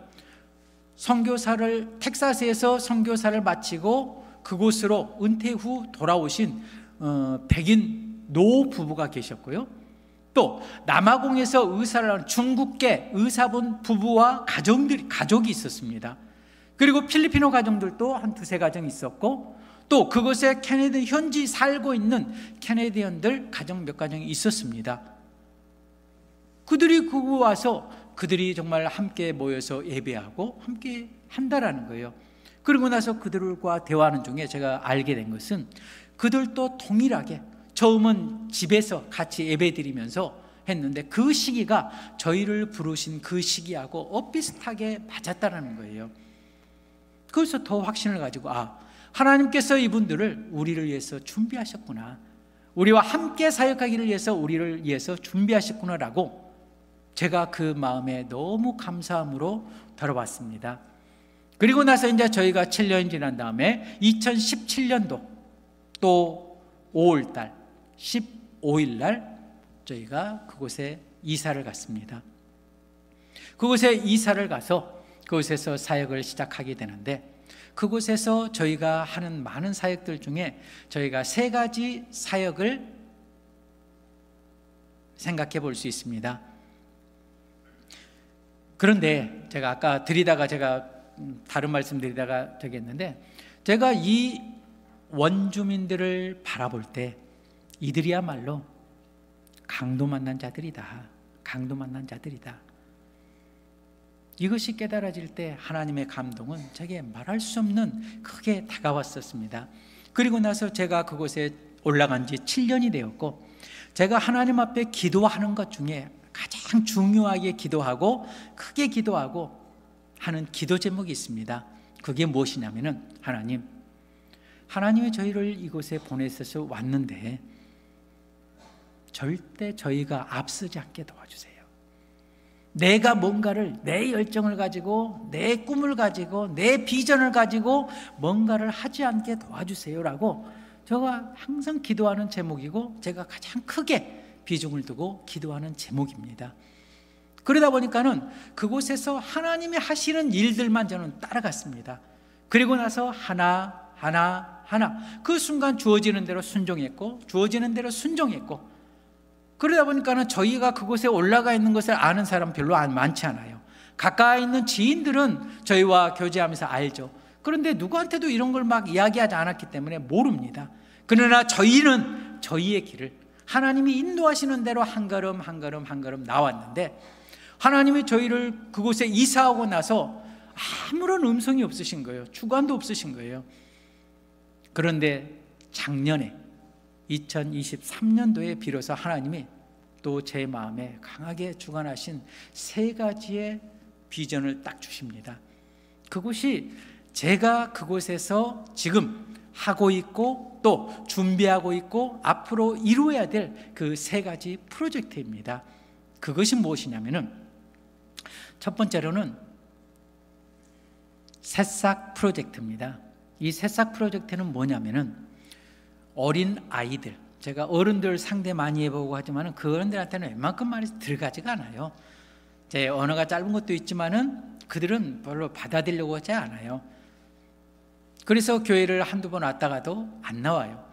선교사를, 텍사스에서 선교사를 마치고 그곳으로 은퇴 후 돌아오신 백인 노 부부가 계셨고요, 또 남아공에서 의사를 하는 중국계 의사분 부부와 가족이 있었습니다. 그리고 필리핀어 가정들도 한 두세 가정 있었고, 또 그곳에 캐네디 현지 살고 있는 캐네디언들 가정 몇 가정이 있었습니다. 그들이 그곳 와서 그들이 정말 함께 모여서 예배하고 함께 한다라는 거예요. 그리고 나서 그들과 대화하는 중에 제가 알게 된 것은, 그들도 동일하게 처음은 집에서 같이 예배 드리면서 했는데 그 시기가 저희를 부르신 그 시기하고 엇비슷하게 맞았다는 거예요. 그래서 더 확신을 가지고, 하나님께서 이분들을 우리를 위해서 준비하셨구나, 우리와 함께 사역하기를 위해서 우리를 위해서 준비하셨구나라고 제가 그 마음에 너무 감사함으로 들어봤습니다. 그리고 나서 이제 저희가 7년이 지난 다음에 2017년도 또 5월달 15일날 저희가 그곳에 이사를 갔습니다. 그곳에 이사를 가서 그곳에서 사역을 시작하게 되는데, 그곳에서 저희가 하는 많은 사역들 중에 저희가 3가지 사역을 생각해 볼 수 있습니다. 그런데 제가 아까 제가 다른 말씀 드리다가 저기 했는데, 제가 이 원주민들을 바라볼 때 이들이야말로 강도 만난 자들이다, 강도 만난 자들이다. 이것이 깨달아질 때 하나님의 감동은 제게 말할 수 없는 크게 다가왔었습니다. 그리고 나서 제가 그곳에 올라간 지 7년이 되었고, 제가 하나님 앞에 기도하는 것 중에 가장 중요하게 기도하고 크게 기도하고 하는 기도 제목이 있습니다. 그게 무엇이냐면은, 하나님이 저희를 이곳에 보내셔서 왔는데 절대 저희가 앞서지 않게 도와주세요. 내가 뭔가를, 내 열정을 가지고, 내 꿈을 가지고, 내 비전을 가지고 뭔가를 하지 않게 도와주세요라고 제가 항상 기도하는 제목이고, 제가 가장 크게 비중을 두고 기도하는 제목입니다. 그러다 보니까는 그곳에서 하나님이 하시는 일들만 저는 따라갔습니다. 그리고 나서 하나 그 순간 주어지는 대로 순종했고, 주어지는 대로 순종했고, 그러다 보니까는 저희가 그곳에 올라가 있는 것을 아는 사람 별로 많지 않아요. 가까이 있는 지인들은 저희와 교제하면서 알죠. 그런데 누구한테도 이런 걸 막 이야기하지 않았기 때문에 모릅니다. 그러나 저희는 저희의 길을 하나님이 인도하시는 대로 한 걸음 한 걸음 한 걸음 나왔는데, 하나님이 저희를 그곳에 이사하고 나서 아무런 음성이 없으신 거예요. 주관도 없으신 거예요. 그런데 작년에 2023년도에 비로소 하나님이 또 제 마음에 강하게 주관하신 3가지의 비전을 딱 주십니다. 그것이 제가 그곳에서 지금 하고 있고 또 준비하고 있고 앞으로 이루어야 될 그 3가지 프로젝트입니다. 그것이 무엇이냐면은, 첫 번째로는 새싹 프로젝트입니다. 이 새싹 프로젝트는 뭐냐면은, 어린 아이들, 제가 어른들 상대 많이 해보고 하지만은 그 어른들한테는 웬만큼 말이 들어가지가 않아요. 제 언어가 짧은 것도 있지만은 그들은 별로 받아들이려고 하지 않아요. 그래서 교회를 한두 번 왔다가도 안 나와요.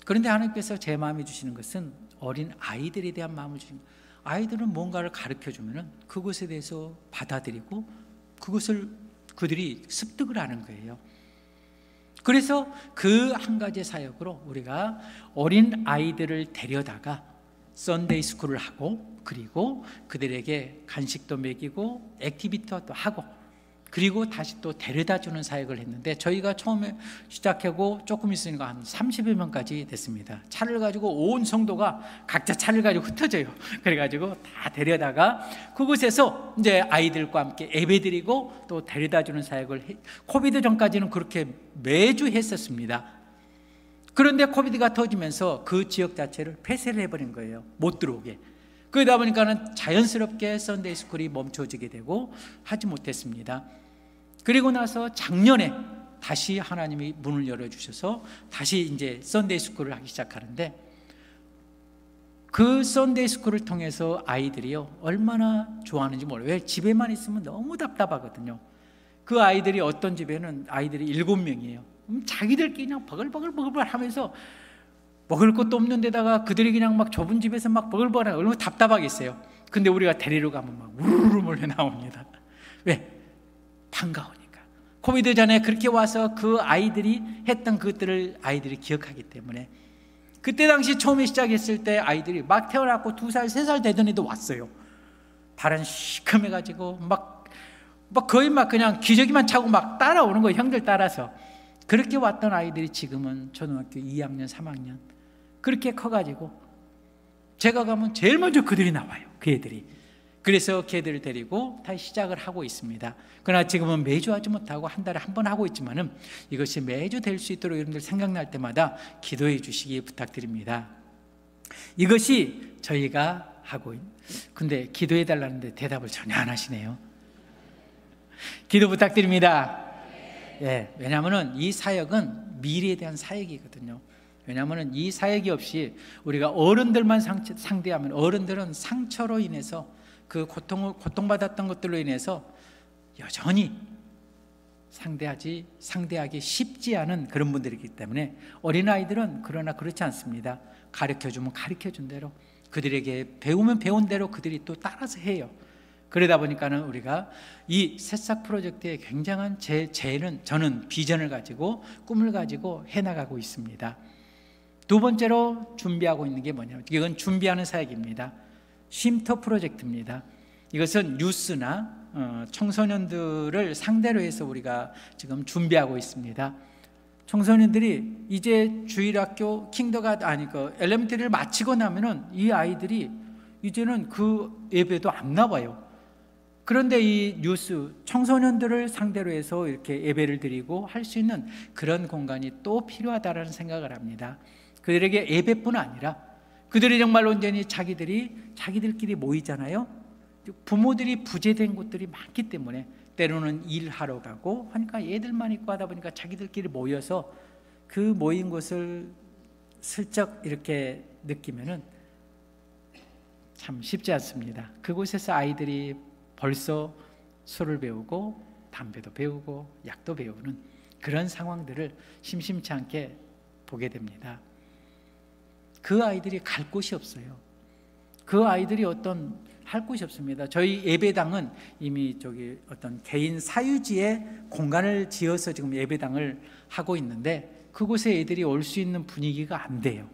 그런데 하나님께서 제 마음에 주시는 것은 어린 아이들에 대한 마음을 주신 거예요. 아이들은 뭔가를 가르쳐주면은 그것에 대해서 받아들이고 그것을 그들이 습득을 하는 거예요. 그래서 그 한 가지 사역으로 우리가 어린 아이들을 데려다가 썬데이 스쿨을 하고, 그리고 그들에게 간식도 먹이고 액티비티도 하고, 그리고 다시 또 데려다 주는 사역을 했는데, 저희가 처음에 시작하고 조금 있으니까 한 30여 명까지 됐습니다. 차를 가지고 온 성도가 각자 차를 가지고 흩어져요. 그래가지고 다 데려다가 그곳에서 이제 아이들과 함께 예배드리고 또 데려다 주는 사역을 코비드 전까지는 그렇게 매주 했었습니다. 그런데 코비드가 터지면서 그 지역 자체를 폐쇄를 해버린 거예요. 못 들어오게. 그러다 보니까는 자연스럽게 썬데이 스쿨이 멈춰지게 되고 하지 못했습니다. 그리고 나서 작년에 다시 하나님이 문을 열어주셔서 다시 이제 썬데이 스쿨을 하기 시작하는데, 그 썬데이 스쿨을 통해서 아이들이요 얼마나 좋아하는지 몰라요. 왜? 집에만 있으면 너무 답답하거든요. 그 아이들이 어떤 집에는 아이들이 7명이에요. 자기들끼리 그냥 버글버글 하면서 먹을 것도 없는 데다가 그들이 그냥 막 좁은 집에서 막 버글버글 얼마나 답답하겠어요. 근데 우리가 데리러 가면 막 우르르 몰려 나옵니다. 왜? 반가우니까. 코비드 전에 그렇게 와서 그 아이들이 했던 것들을 아이들이 기억하기 때문에, 그때 당시 처음에 시작했을 때 아이들이 막 태어났고 2살, 3살 되던 애도 왔어요. 발은 시커매가지고 막 거의 막 그냥 기저귀만 차고 막 따라오는 거예요. 형들 따라서. 그렇게 왔던 아이들이 지금은 초등학교 2학년, 3학년 그렇게 커가지고 제가 가면 제일 먼저 그들이 나와요. 그 애들이. 그래서 걔들을 데리고 다시 시작을 하고 있습니다. 그러나 지금은 매주 하지 못하고 한 달에 한 번 하고 있지만은 이것이 매주 될 수 있도록 여러분들 생각날 때마다 기도해 주시기 부탁드립니다. 이것이 저희가 하고 있는, 근데 기도해 달라는데 대답을 전혀 안 하시네요. 기도 부탁드립니다. 예, 왜냐하면 이 사역은 미래에 대한 사역이거든요. 왜냐하면 이 사역이 없이 우리가 어른들만 상대하면 어른들은 상처로 인해서 그 고통받았던 것들로 인해서 여전히 상대하기 쉽지 않은 그런 분들이기 때문에, 어린아이들은 그러나 그렇지 않습니다. 가르쳐주면 가르쳐준 대로, 그들에게 배우면 배운 대로 그들이 또 따라서 해요. 그러다 보니까는 우리가 이 새싹 프로젝트에 굉장한 저는 비전을 가지고 꿈을 가지고 해나가고 있습니다. 두 번째로 준비하고 있는 게 뭐냐면, 이건 준비하는 사역입니다. 쉼터 프로젝트입니다. 이것은 유스나 청소년들을 상대로 해서 우리가 지금 준비하고 있습니다. 청소년들이 이제 주일학교 엘레멘터리를 마치고 나면은 이 아이들이 이제는 그 예배도 안 나와요. 그런데 이 유스 청소년들을 상대로 해서 이렇게 예배를 드리고 할 수 있는 그런 공간이 또 필요하다라는 생각을 합니다. 그들에게 예배뿐 아니라 그들이 정말 온전히 자기들끼리 모이잖아요. 부모들이 부재된 곳들이 많기 때문에 때로는 일하러 가고 하니까 애들만 있고 하다 보니까 자기들끼리 모여서 그 모인 곳을 슬쩍 이렇게 느끼면은 참 쉽지 않습니다. 그곳에서 아이들이 벌써 술을 배우고 담배도 배우고 약도 배우는 그런 상황들을 심심치 않게 보게 됩니다. 그 아이들이 갈 곳이 없어요. 그 아이들이 할 곳이 없습니다. 저희 예배당은 이미 어떤 개인 사유지에 공간을 지어서 지금 예배당을 하고 있는데, 그곳에 애들이 올 수 있는 분위기가 안 돼요.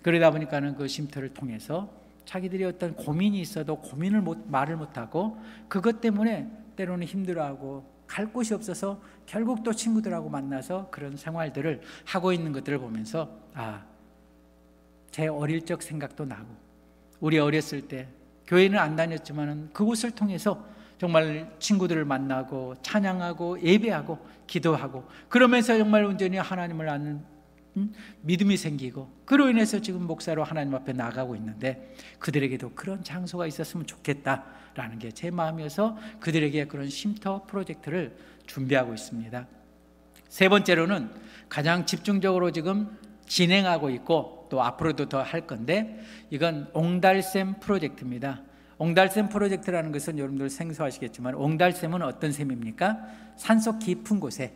그러다 보니까는 그 쉼터를 통해서 자기들이 어떤 고민이 있어도 말을 못하고 그것 때문에 때로는 힘들어하고 갈 곳이 없어서 결국 또 친구들하고 만나서 그런 생활들을 하고 있는 것들을 보면서 제 어릴 적 생각도 나고, 우리 어렸을 때 교회는 안 다녔지만 그곳을 통해서 정말 친구들을 만나고 찬양하고 예배하고 기도하고 그러면서 정말 온전히 하나님을 아는 믿음이 생기고, 그로 인해서 지금 목사로 하나님 앞에 나가고 있는데 그들에게도 그런 장소가 있었으면 좋겠다라는 게 제 마음이어서 그들에게 그런 쉼터 프로젝트를 준비하고 있습니다. 세 번째로는 가장 집중적으로 지금 진행하고 있고 또 앞으로도 더 할 건데, 이건 옹달샘 프로젝트입니다. 옹달샘 프로젝트라는 것은 여러분들 생소하시겠지만, 옹달샘은 어떤 샘입니까? 산속 깊은 곳에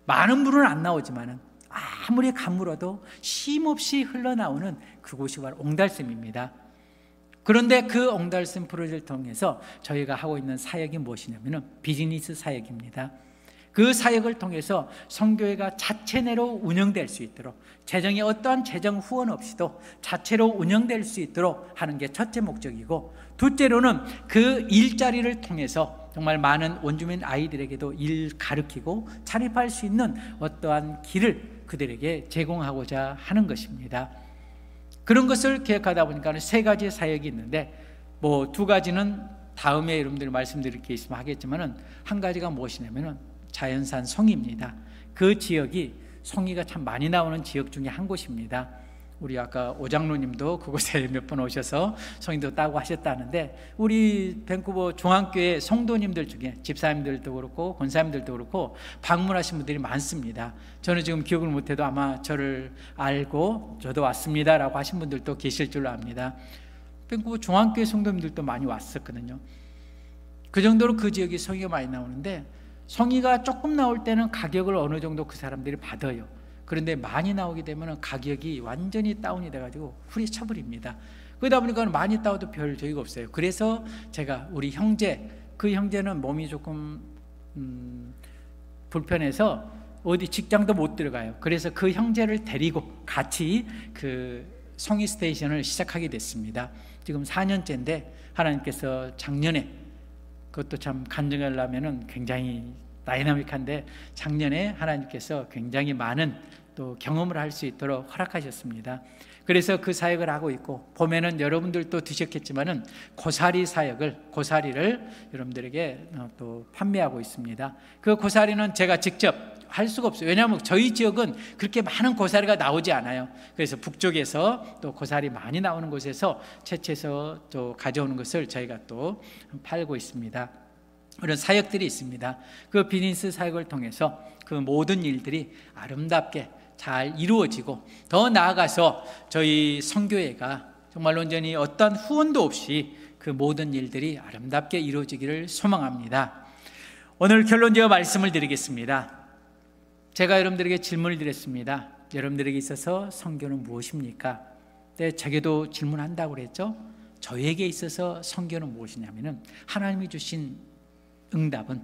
많은 물은 안 나오지만 아무리 가물어도 쉼없이 흘러나오는 그곳이 바로 옹달샘입니다. 그런데 그 옹달샘 프로젝트를 통해서 저희가 하고 있는 사역이 무엇이냐면 비즈니스 사역입니다. 그 사역을 통해서 선교회가 자체내로 운영될 수 있도록, 재정에 어떠한 재정 후원 없이도 자체로 운영될 수 있도록 하는 게 첫째 목적이고, 둘째로는 그 일자리를 통해서 정말 많은 원주민 아이들에게도 일 가르치고 자립할 수 있는 어떠한 길을 그들에게 제공하고자 하는 것입니다. 그런 것을 계획하다 보니까 세 가지의 사역이 있는데, 뭐 두 가지는 다음에 여러분들이 말씀드릴 게 있으면 하겠지만은, 한 가지가 무엇이냐면은 자연산 송이입니다. 그 지역이 송이가 참 많이 나오는 지역 중에 한 곳입니다. 우리 아까 오장로님도 그곳에 몇 번 오셔서 송이도 따고 하셨다는데, 우리 밴쿠버 중앙교회 성도님들 중에 집사님들도 그렇고 권사님들도 그렇고 방문하신 분들이 많습니다. 저는 지금 기억을 못해도 아마 저를 알고 저도 왔습니다 라고 하신 분들도 계실 줄로 압니다. 밴쿠버 중앙교회 성도님들도 많이 왔었거든요. 그 정도로 그 지역이 송이가 많이 나오는데, 송이가 조금 나올 때는 가격을 어느 정도 그 사람들이 받아요. 그런데 많이 나오게 되면 가격이 완전히 다운이 돼가지고 후리쳐버립니다. 그러다 보니까 많이 따와도 별 저희가 없어요. 그래서 제가 우리 형제, 그 형제는 몸이 조금 불편해서 어디 직장도 못 들어가요. 그래서 그 형제를 데리고 같이 그 송이 스테이션을 시작하게 됐습니다. 지금 4년째인데 하나님께서 작년에, 그것도 참 간증하려면은 굉장히 다이나믹한데, 작년에 하나님께서 굉장히 많은 또 경험을 할 수 있도록 허락하셨습니다. 그래서 그 사역을 하고 있고, 봄에는 여러분들도 드셨겠지만은 고사리를 여러분들에게 또 판매하고 있습니다. 그 고사리는 제가 직접 할 수가 없어요. 왜냐하면 저희 지역은 그렇게 많은 고사리가 나오지 않아요. 그래서 북쪽에서 또 고사리 많이 나오는 곳에서 채취해서 또 가져오는 것을 저희가 또 팔고 있습니다. 그런 사역들이 있습니다. 그 비즈니스 사역을 통해서 그 모든 일들이 아름답게 잘 이루어지고, 더 나아가서 저희 선교회가 정말 온전히 어떤 후원도 없이 그 모든 일들이 아름답게 이루어지기를 소망합니다. 오늘 결론지어 말씀을 드리겠습니다. 제가 여러분들에게 질문을 드렸습니다. 여러분들에게 있어서 선교는 무엇입니까? 네, 제게도 질문한다고 그랬죠. 저에게 있어서 선교는 무엇이냐면은, 하나님이 주신 응답은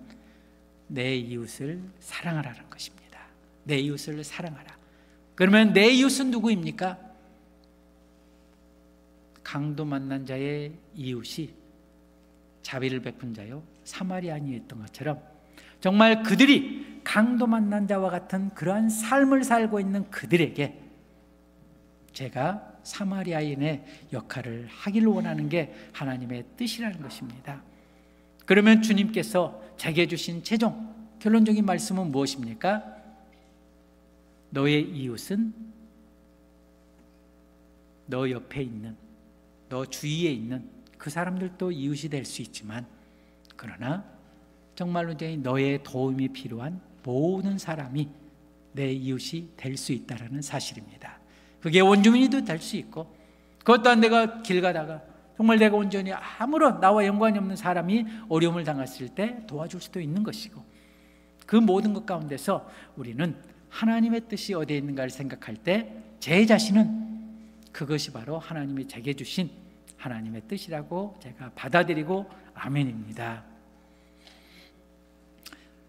내 이웃을 사랑하라는 것입니다. 내 이웃을 사랑하라. 그러면 내 이웃은 누구입니까? 강도 만난 자의 이웃이 자비를 베푼 자요 사마리아인이었던 것처럼, 정말 그들이 강도 만난 자와 같은 그러한 삶을 살고 있는 그들에게 제가 사마리아인의 역할을 하기를 원하는 게 하나님의 뜻이라는 것입니다. 그러면 주님께서 제게 주신 최종 결론적인 말씀은 무엇입니까? 너의 이웃은 너 옆에 있는, 너 주위에 있는 그 사람들도 이웃이 될 수 있지만, 그러나 정말로 너의 도움이 필요한 모든 사람이 내 이웃이 될 수 있다는 사실입니다. 그게 원주민이도 될 수 있고, 그것 또한 내가 길 가다가 정말 내가 온전히 아무런 나와 연관이 없는 사람이 어려움을 당했을 때 도와줄 수도 있는 것이고, 그 모든 것 가운데서 우리는 하나님의 뜻이 어디에 있는가를 생각할 때 제 자신은 그것이 바로 하나님이 제게 주신 하나님의 뜻이라고 제가 받아들이고 아멘입니다.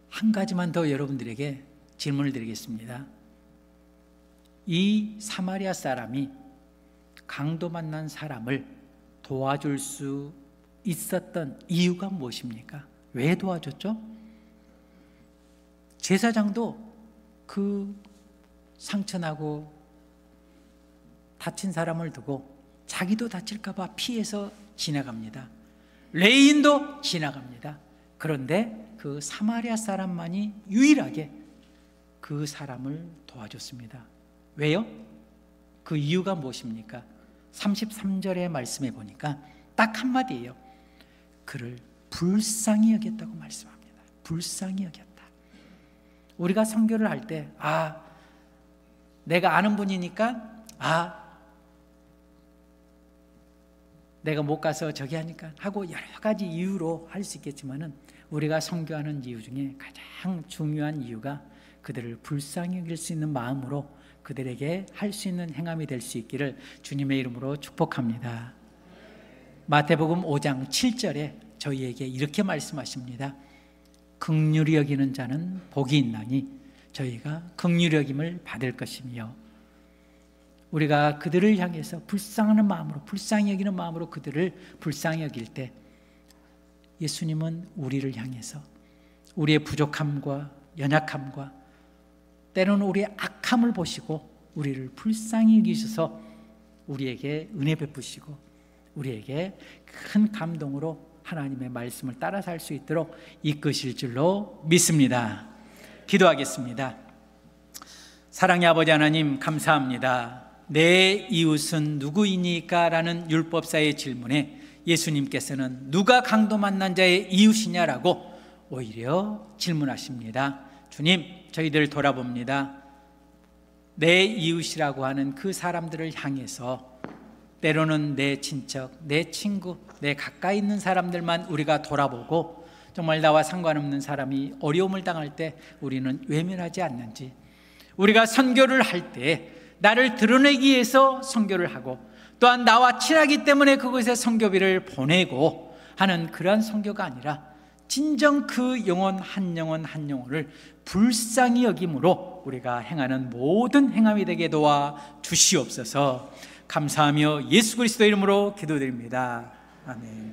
한 가지만 더 여러분들에게 질문을 드리겠습니다. 이 사마리아 사람이 강도 만난 사람을 도와줄 수 있었던 이유가 무엇입니까? 왜 도와줬죠? 제사장도 그 상처나고 다친 사람을 두고 자기도 다칠까 봐 피해서 지나갑니다. 레인도 지나갑니다. 그런데 그 사마리아 사람만이 유일하게 그 사람을 도와줬습니다. 왜요? 그 이유가 무엇입니까? 33절의 말씀에 보니까 딱 한마디예요. 그를 불쌍히 여겼다고 말씀합니다. 불쌍히 여겼다. 우리가 선교를 할 때 내가 아는 분이니까 내가 못 가서 저기 하니까 하고 여러 가지 이유로 할 수 있겠지만은, 우리가 선교하는 이유 중에 가장 중요한 이유가 그들을 불쌍히 여길 수 있는 마음으로 그들에게 할 수 있는 행함이 될 수 있기를 주님의 이름으로 축복합니다. 마태복음 5장 7절에 저희에게 이렇게 말씀하십니다. 긍휼히 여기는 자는 복이 있나니 저희가 긍휼히 여김을 받을 것이며, 우리가 그들을 향해서 불쌍하는 마음으로, 불쌍히 여기는 마음으로 그들을 불쌍히 여길 때 예수님은 우리를 향해서 우리의 부족함과 연약함과 때로는 우리의 악함을 보시고 우리를 불쌍히 여기셔서 우리에게 은혜 베푸시고 우리에게 큰 감동으로 하나님의 말씀을 따라 살 수 있도록 이끄실 줄로 믿습니다. 기도하겠습니다. 사랑의 아버지 하나님, 감사합니다. 내 이웃은 누구이니까? 라는 율법사의 질문에 예수님께서는 누가 강도 만난 자의 이웃이냐라고 오히려 질문하십니다. 주님, 저희들 돌아봅니다. 내 이웃이라고 하는 그 사람들을 향해서 때로는 내 친척, 내 친구, 내 가까이 있는 사람들만 우리가 돌아보고 정말 나와 상관없는 사람이 어려움을 당할 때 우리는 외면하지 않는지, 우리가 선교를 할 때 나를 드러내기 위해서 선교를 하고 또한 나와 친하기 때문에 그곳에 선교비를 보내고 하는 그러한 선교가 아니라 진정 그 영혼 한 영혼을 불쌍히 여김으로 우리가 행하는 모든 행함이 되게 도와 주시옵소서. 감사하며 예수 그리스도 이름으로 기도드립니다. 아멘.